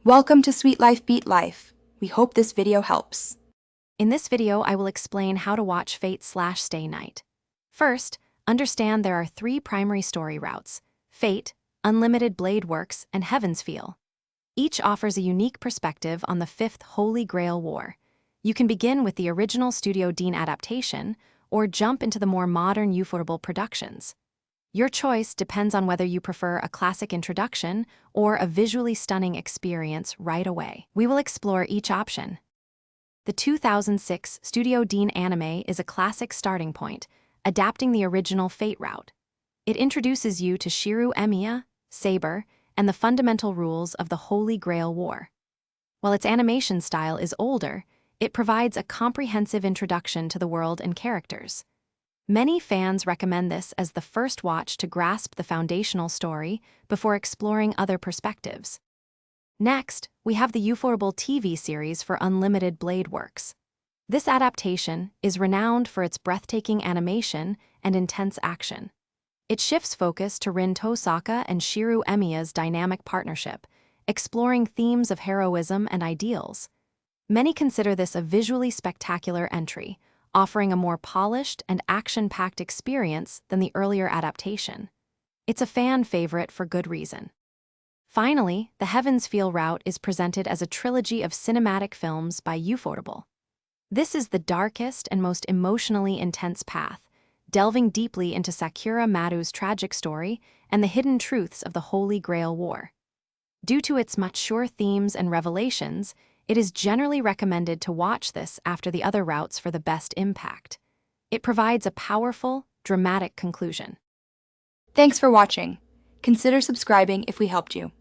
Welcome to Sweet Life Beat Life. We hope this video helps. In this video, I will explain how to watch Fate/Stay Night. First, understand there are three primary story routes: Fate, Unlimited Blade Works, and Heaven's Feel. Each offers a unique perspective on the Fifth Holy Grail War. You can begin with the original Studio Dean adaptation, or jump into the more modern Ufotable productions. Your choice depends on whether you prefer a classic introduction or a visually stunning experience right away. We will explore each option. The 2006 Studio Dean anime is a classic starting point, adapting the original Fate route. It introduces you to Shiryu Emiya, Saber, and the fundamental rules of the Holy Grail War. While its animation style is older, it provides a comprehensive introduction to the world and characters. Many fans recommend this as the first watch to grasp the foundational story before exploring other perspectives. Next, we have the Ufotable TV series for Unlimited Blade Works. This adaptation is renowned for its breathtaking animation and intense action. It shifts focus to Rin Tosaka and Shiryu Emiya's dynamic partnership, exploring themes of heroism and ideals. Many consider this a visually spectacular entry, offering a more polished and action-packed experience than the earlier adaptation. It's a fan favorite for good reason. Finally, the Heaven's Feel route is presented as a trilogy of cinematic films by Ufotable. This is the darkest and most emotionally intense path, delving deeply into Sakura Maru's tragic story and the hidden truths of the Holy Grail War. Due to its mature themes and revelations, it is generally recommended to watch this after the other routes for the best impact. It provides a powerful, dramatic conclusion. Thanks for watching. Consider subscribing if we helped you.